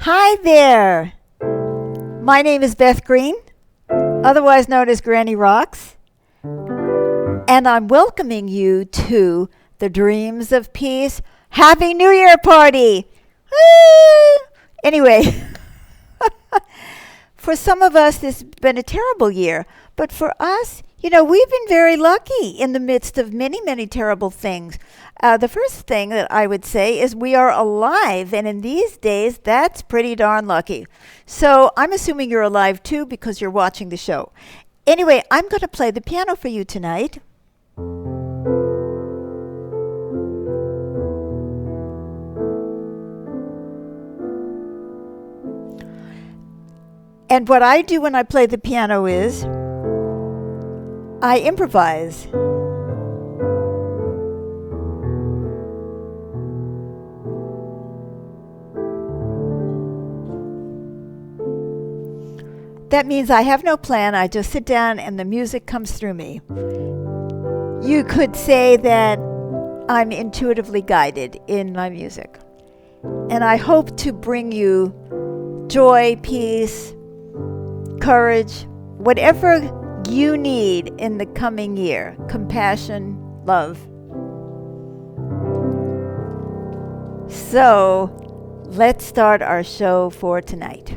Hi there. My name is Beth Green, otherwise known as Granny Rocks, and I'm welcoming you to the Dreams of Peace Happy New Year party. Woo! Anyway, for some of us, this has been a terrible year, but for us, we've been very lucky in the midst of many, many terrible things. The first thing that I would say is we are alive, and in these days, that's pretty darn lucky. So I'm assuming you're alive too because you're watching the show. Anyway, I'm going to play the piano for you tonight. And what I do when I play the piano is I improvise. That means I have no plan. I just sit down and the music comes through me. You could say that I'm intuitively guided in my music. And I hope to bring you joy, peace, courage, whatever you need in the coming year. Compassion, love. So, let's start our show for tonight.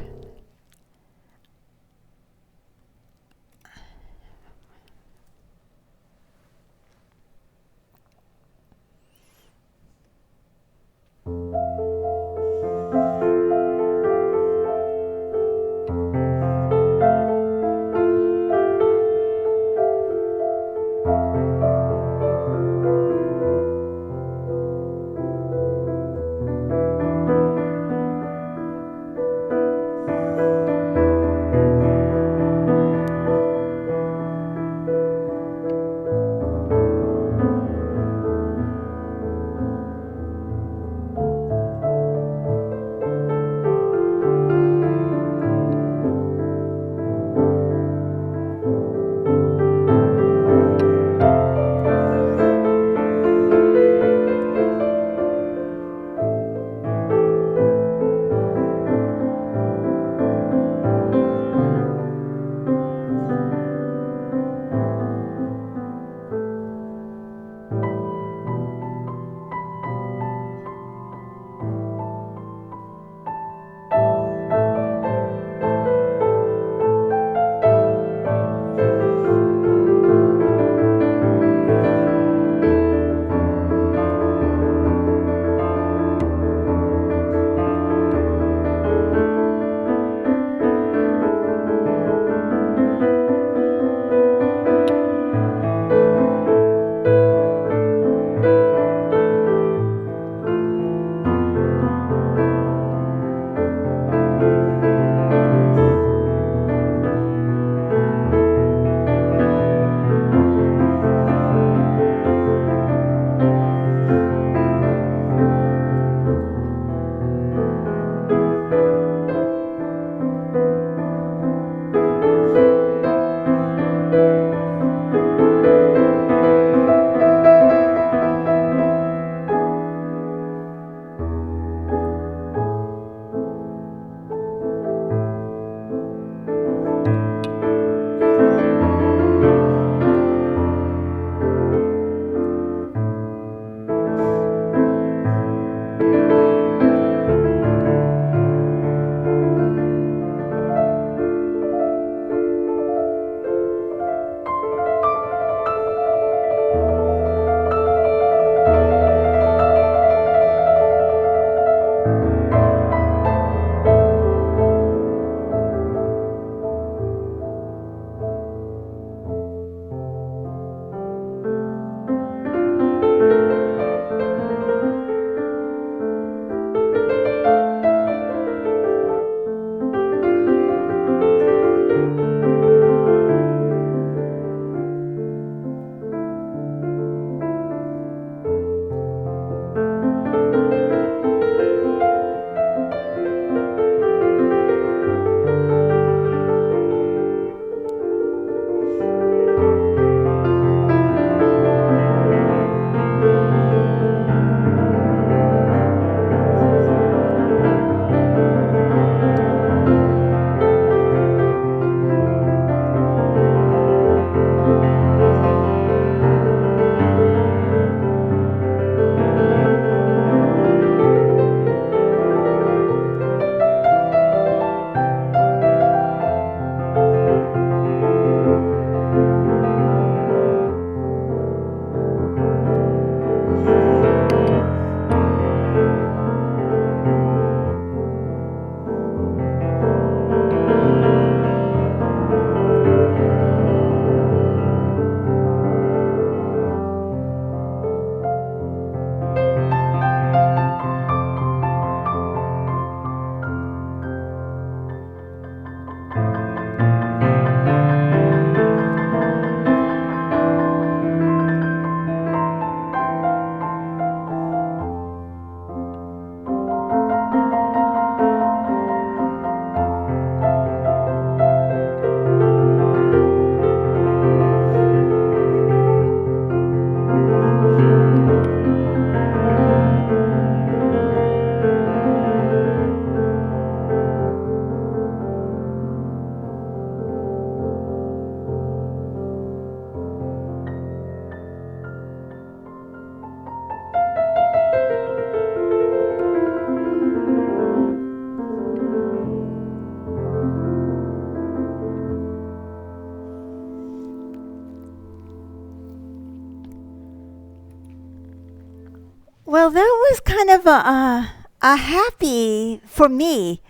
Well, that was kind of a happy, for me,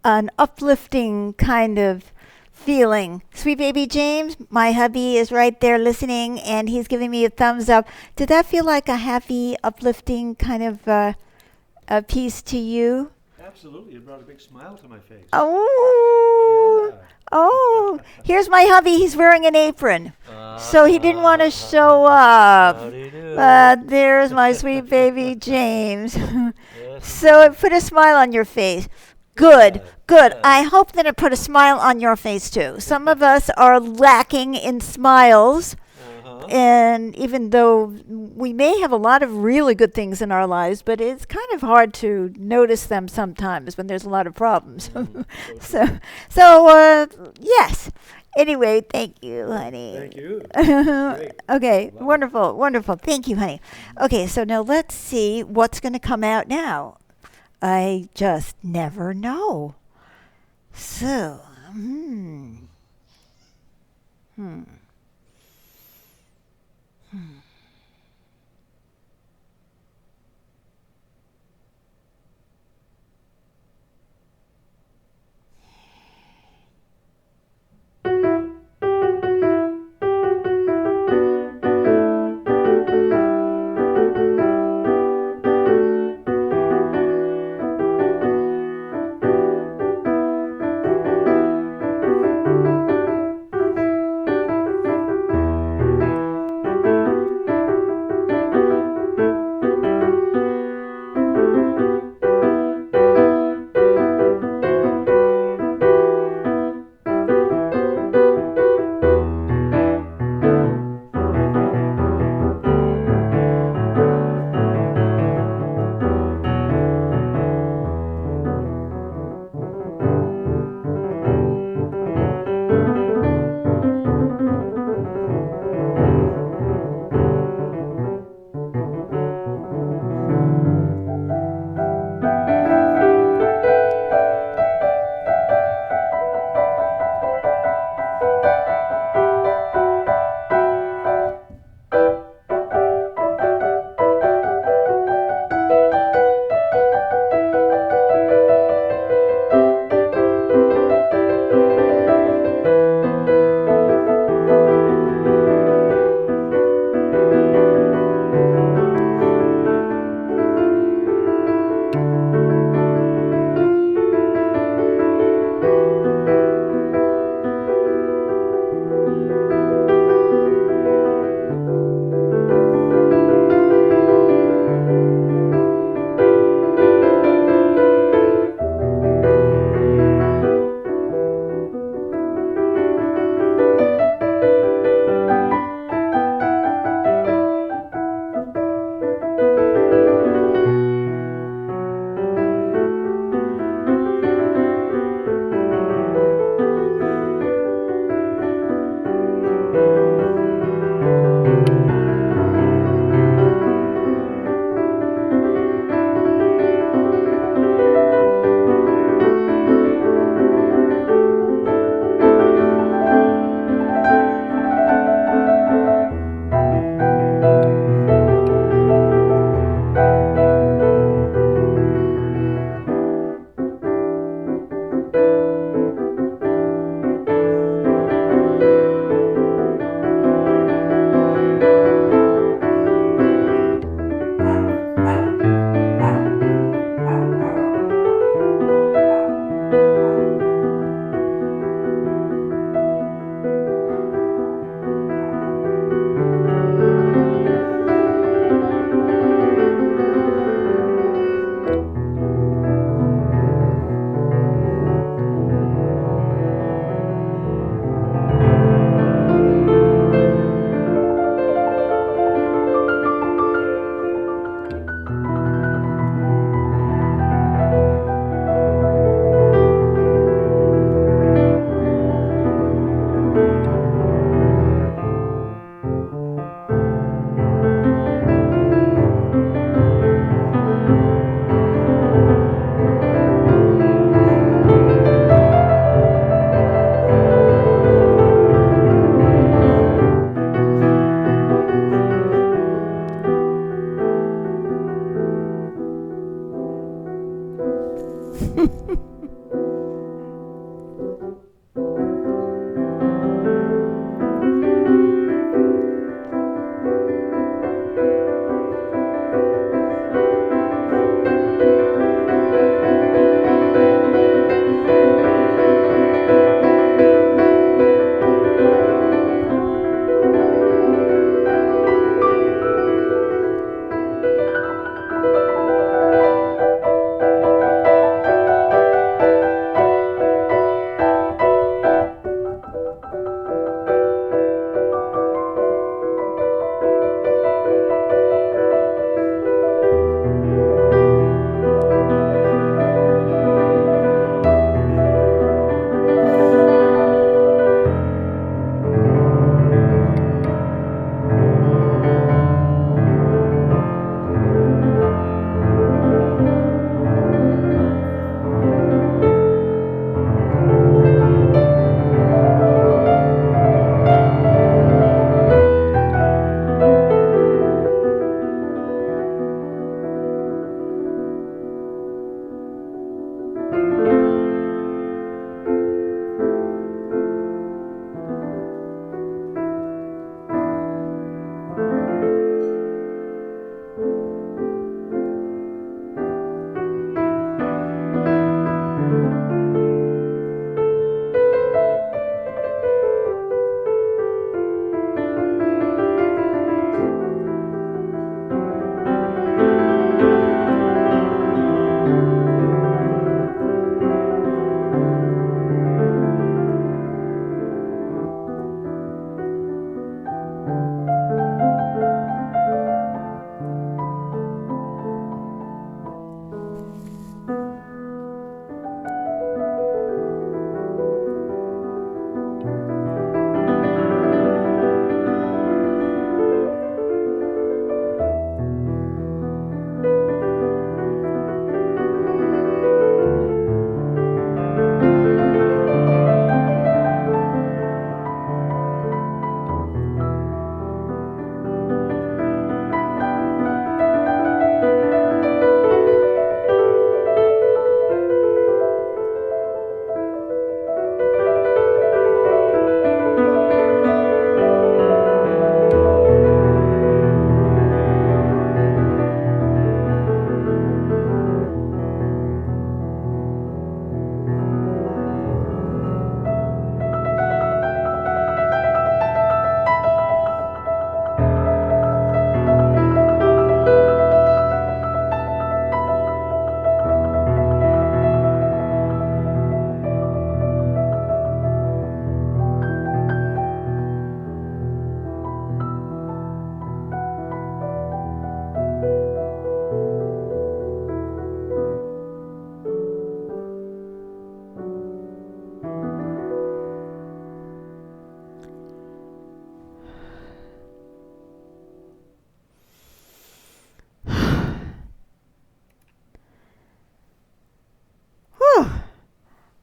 an uplifting kind of feeling. Sweet baby James, my hubby is right there listening, and he's giving me a thumbs up. Did that feel like a happy, uplifting kind of a piece to you? Absolutely, it brought a big smile to my face. Oh, Yeah. oh! Here's my hubby. He's wearing an apron, so he didn't want to show up. Howdy do. But there's my sweet baby James. Yes, So it indeed. put a smile on your face. Good, Yeah, good. yeah. I hope that it put a smile on your face too. Some of us are lacking in smiles, Uh-huh. and even though we may have a lot of really good things in our lives, but it's kind of hard to notice them sometimes when there's a lot of problems. Mm, so, so yes. Anyway, thank you, honey. Thank you. Great. Okay, Love it. wonderful, wonderful. Thank you, honey. Okay, so now let's see what's going to come out now. I just never know. So, hmm. Hmm.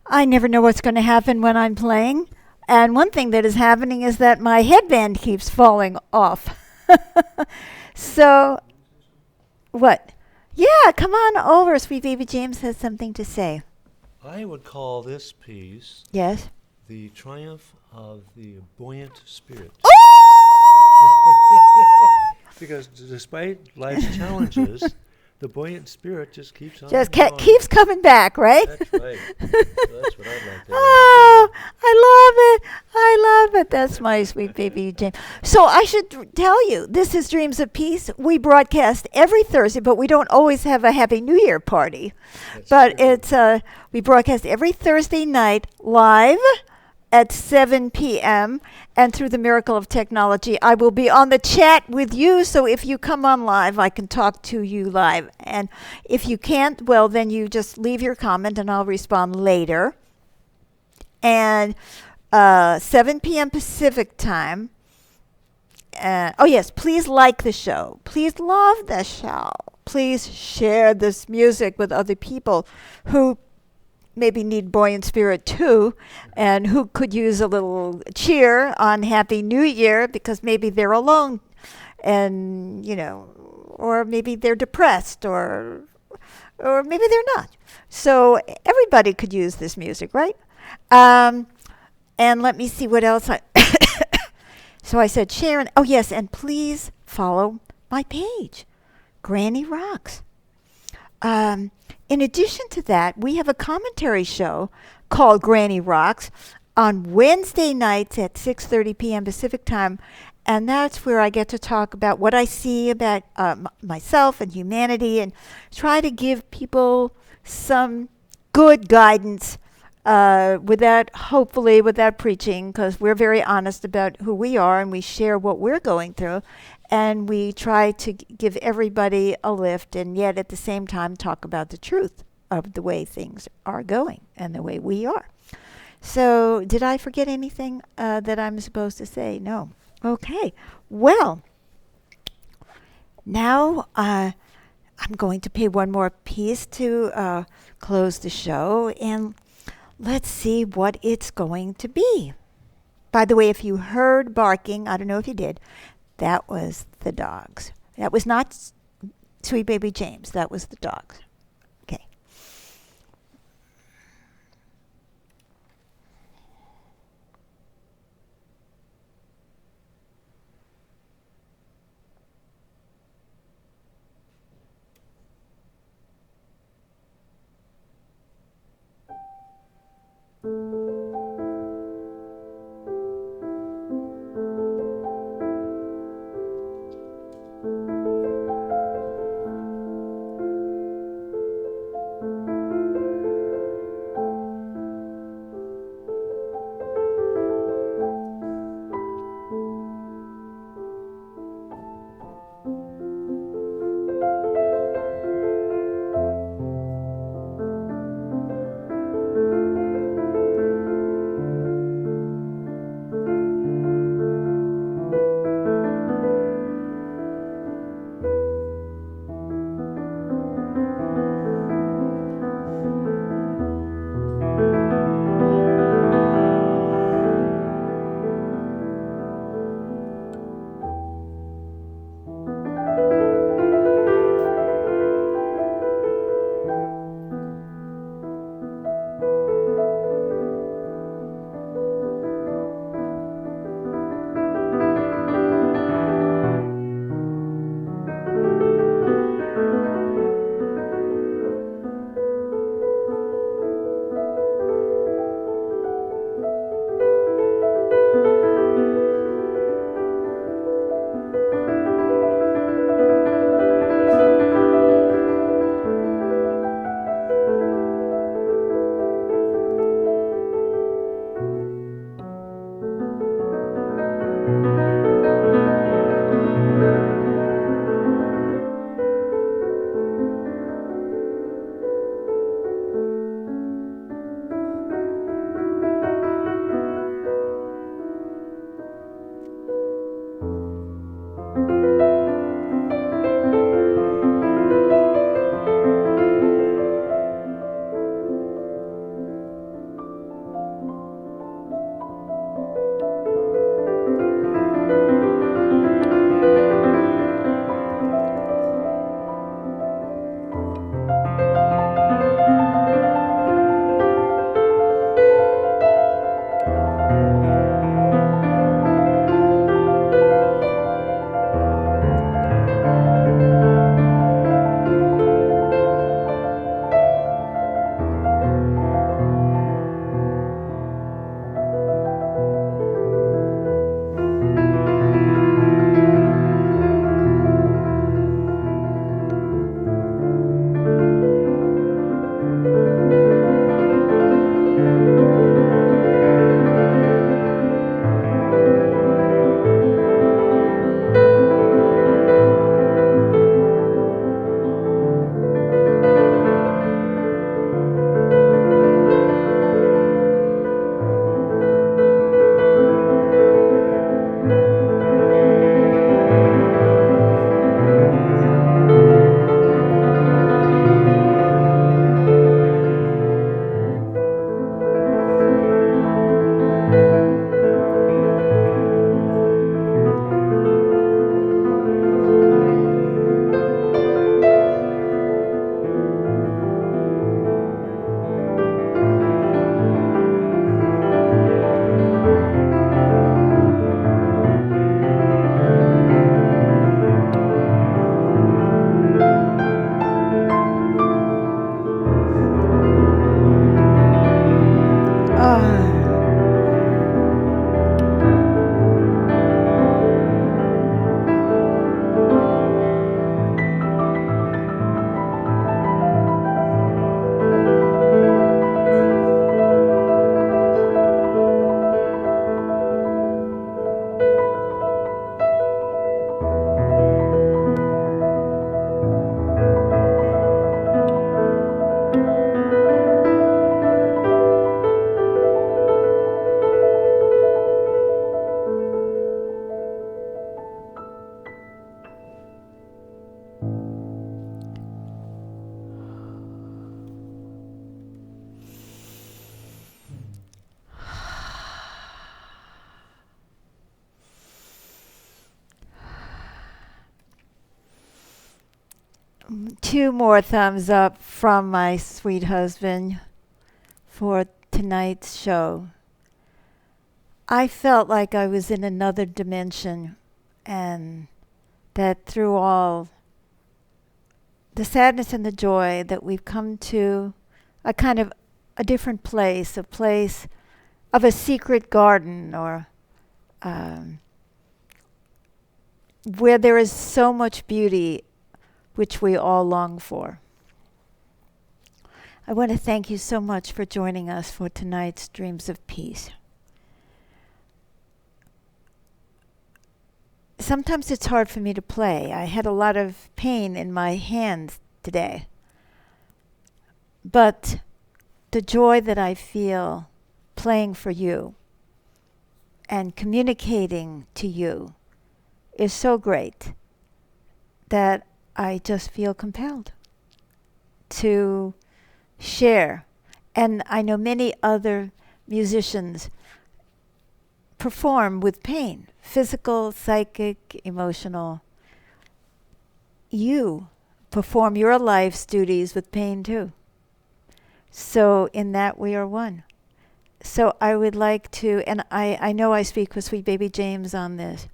I never know what's going to happen when I'm playing. And one thing that is happening is that my headband keeps falling off. So, what? Yeah, come on over. Sweet baby James has something to say. I would call this piece Yes? the triumph of the buoyant spirit. Oh! Because despite life's challenges, the buoyant spirit just keeps on Just going. keeps coming back, right? That's right. That's what I'd like to Oh, I love it. I love it. That's my sweet baby James. So I should tell you, this is Dreams of Peace. We broadcast every Thursday, but we don't always have a Happy New Year party. That's But true. it's we broadcast every Thursday night live at 7 p.m. And through the miracle of technology, I will be on the chat with you. So if you come on live, I can talk to you live. And if you can't, well, then you just leave your comment and I'll respond later. And 7 p.m. Pacific time. Oh, yes, please like the show. Please love the show. Please share this music with other people who maybe need buoyant spirit too, and who could use a little cheer on Happy New Year because maybe they're alone and, or maybe they're depressed or or maybe they're not. So everybody could use this music, right? Um, and let me see what else I. So I said, Sharon, oh yes, and please follow my page, Granny Rocks. Um, in addition to that, we have a commentary show called Granny Rocks on Wednesday nights at 6:30 p.m. Pacific time, and that's where I get to talk about what I see about myself and humanity, and try to give people some good guidance hopefully without preaching, because we're very honest about who we are and we share what we're going through, and we try to give everybody a lift, and yet at the same time talk about the truth of the way things are going and the way we are. So, did I forget anything that I'm supposed to say? No. Okay. Well, now I'm going to pay one more piece to close the show, and let's see what it's going to be. By the way, if you heard barking, I don't know if you did, that was the dogs. That was not Sweet Baby James. That was the dogs. Okay. 2 more thumbs up from my sweet husband for tonight's show. I felt like I was in another dimension, and that through all the sadness and the joy that we've come to a kind of a different place, a place of a secret garden, or where there is so much beauty which we all long for. I want to thank you so much for joining us for tonight's Dreams of Peace. Sometimes it's hard for me to play. I had a lot of pain in my hands today. But the joy that I feel playing for you and communicating to you is so great that I just feel compelled to share. And I know many other musicians perform with pain, physical, psychic, emotional. You perform your life's duties with pain too. So in that we are one. So I would like to, and I know I speak with sweet baby James on this,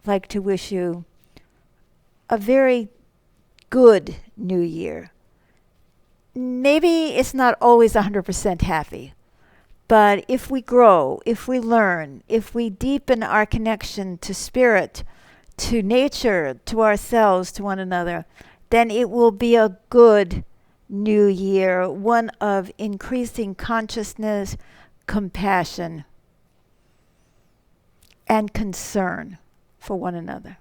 like to wish you a very good new year. Maybe it's not always 100% happy, but if we grow, if we learn, if we deepen our connection to spirit, to nature, to ourselves, to one another, then it will be a good new year, one of increasing consciousness, compassion, and concern for one another.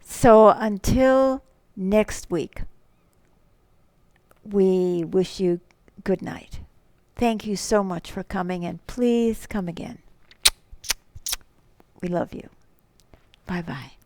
So until next week, we wish you good night. Thank you so much for coming, and please come again. We love you. Bye-bye.